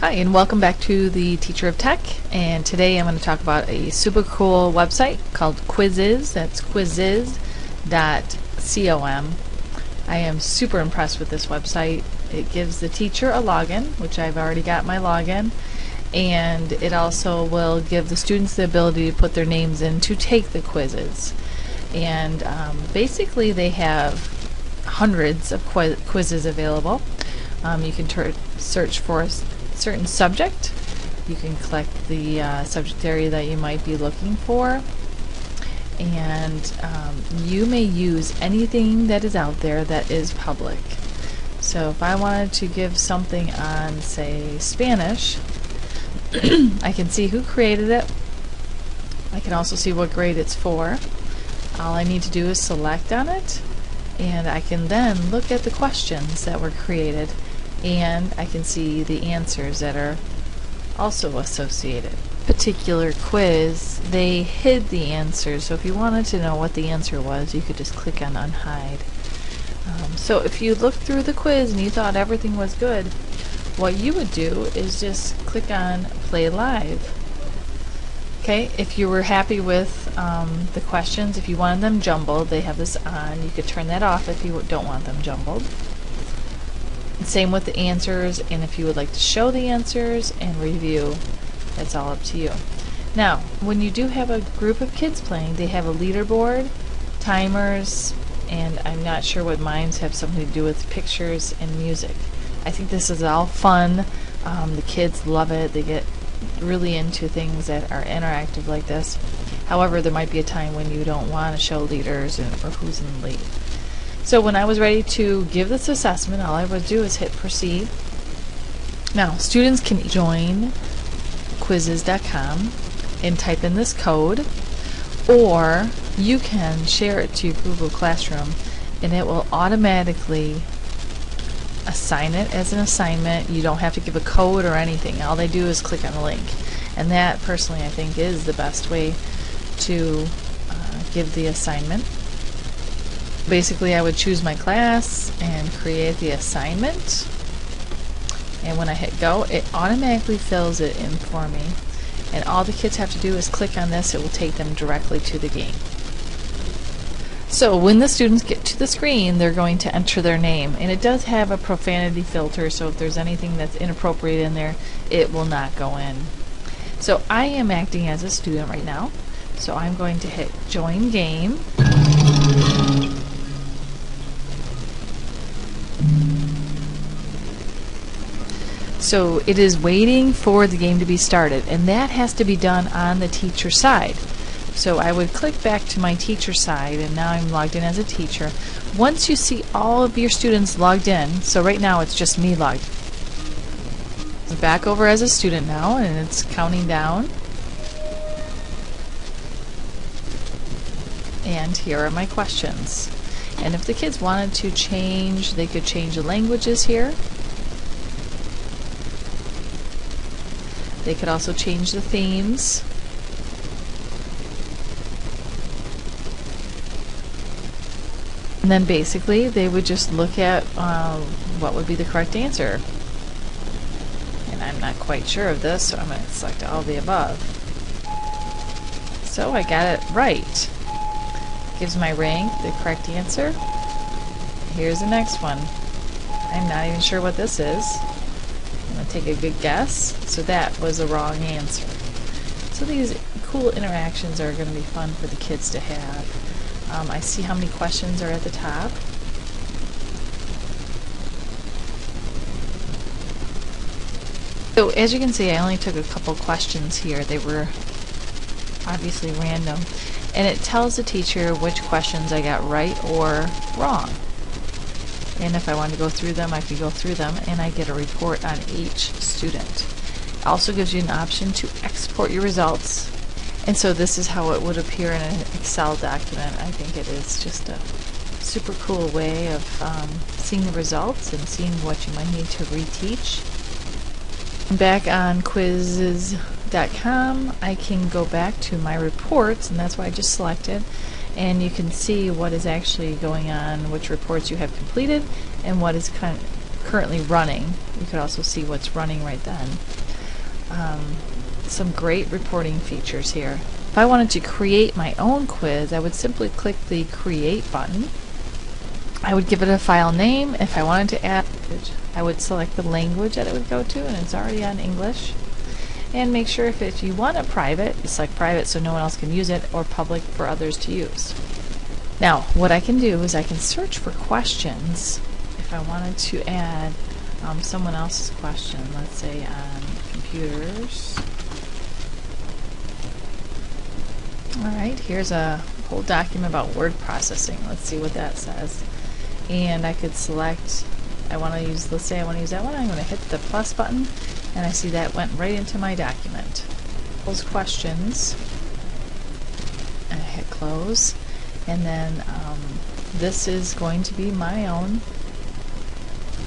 Hi, and welcome back to the Teacher of Tech. And today I'm going to talk about a super cool website called Quizizz. That's quizizz.com. I am super impressed with this website. It gives the teacher a login, which I've already got my login, and it also will give the students the ability to put their names in to take the quizzes. And basically they have hundreds of quizzes available. You can search for a certain subject. You can collect the subject area that you might be looking for, and you may use anything that is out there that is public. So if I wanted to give something on, say, Spanish, I can see who created it. I can also see what grade it's for. All I need to do is select on it, and I can then look at the questions that were created, and I can see the answers that are also associated. Particular quiz, they hid the answers, so if you wanted to know what the answer was, you could just click on unhide. So if you looked through the quiz and you thought everything was good, what you would do is just click on play live. Okay, if you were happy with the questions, if you wanted them jumbled, they have this on. You could turn that off if you don't want them jumbled. Same with the answers, and if you would like to show the answers and review, that's all up to you. Now, when you do have a group of kids playing, they have a leaderboard, timers, and I'm not sure what mimes have something to do with pictures and music. I think this is all fun. The kids love it. They get really into things that are interactive like this. However, there might be a time when you don't want to show leaders or who's in the lead. So when I was ready to give this assessment, all I would do is hit proceed. Now, students can join quizizz.com and type in this code, or you can share it to Google Classroom and it will automatically assign it as an assignment. You don't have to give a code or anything. All they do is click on a link. And that, personally, I think is the best way to give the assignment. Basically, I would choose my class and create the assignment, and when I hit go, it automatically fills it in for me, and all the kids have to do is click on this. It will take them directly to the game. So when the students get to the screen, they're going to enter their name, and it does have a profanity filter, so if there's anything that's inappropriate in there, it will not go in. So I am acting as a student right now, so I'm going to hit join game. So it is waiting for the game to be started, and that has to be done on the teacher side. So I would click back to my teacher side, and now I'm logged in as a teacher. Once you see all of your students logged in, so right now it's just me logged. I'm back over as a student now, and it's counting down. And here are my questions. And if the kids wanted to change, they could change the languages here. They could also change the themes. And then basically they would just look at what would be the correct answer. And I'm not quite sure of this, so I'm going to select all the above. So I got it right. Gives my rank the correct answer. Here's the next one. I'm not even sure what this is. I'm going to take a good guess. So that was the wrong answer. So these cool interactions are going to be fun for the kids to have. I see how many questions are at the top. So as you can see, I only took a couple questions here. They were obviously random. And it tells the teacher which questions I got right or wrong. And if I wanted to go through them, I could go through them, and I get a report on each student. It also gives you an option to export your results. And so this is how it would appear in an Excel document. I think it is just a super cool way of seeing the results and seeing what you might need to reteach. Back on quizizz.com, I can go back to my reports, and that's what I just selected, and you can see what is actually going on, which reports you have completed, and what is currently running. You could also see what's running right then. Some great reporting features here. If I wanted to create my own quiz, I would simply click the Create button. I would give it a file name. If I wanted to add, I would select the language that it would go to, and it's already on English. And make sure if you want it private, you select private so no one else can use it, or public for others to use. Now, what I can do is I can search for questions if I wanted to add someone else's question, let's say on computers. Alright, here's a whole document about word processing. Let's see what that says. And I could select, let's say I want to use that one. I'm going to hit the plus button, and I see that went right into my document. Those questions, and I hit close, and then this is going to be my own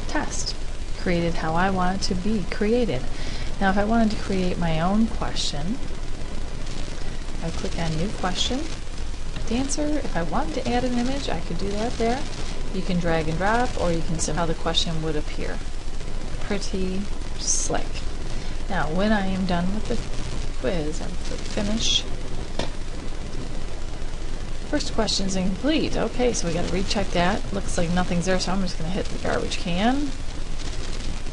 test, created how I want it to be created. Now if I wanted to create my own question, I would click on New Question to answer. If I wanted to add an image, I could do that there. You can drag and drop, or you can see how the question would appear. Pretty slick. Now when I am done with the quiz, I will click Finish. First question is incomplete. Okay, so we got to recheck that. Looks like nothing's there, so I'm just going to hit the garbage can.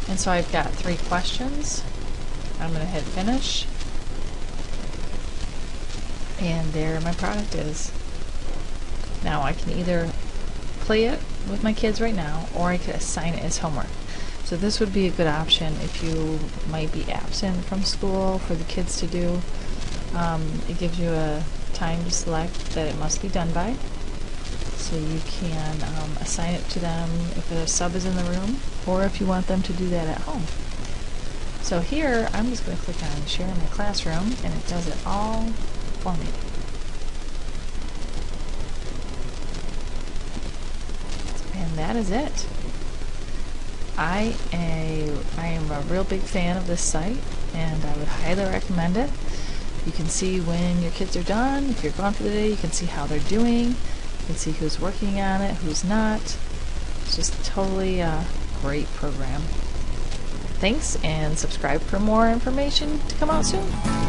And so I've got 3 questions. I'm going to hit Finish. And there my product is. Now I can either play it with my kids right now, or I could assign it as homework. So this would be a good option if you might be absent from school for the kids to do. It gives you a time to select that it must be done by. So you can assign it to them if a sub is in the room, or if you want them to do that at home. So here, I'm just going to click on Share in my Classroom, and it does it all for me. And that is it. I am a real big fan of this site, and I would highly recommend it. You can see when your kids are done. If you're gone for the day, you can see how they're doing. You can see who's working on it, who's not. It's just totally a great program. Thanks, and subscribe for more information to come out soon.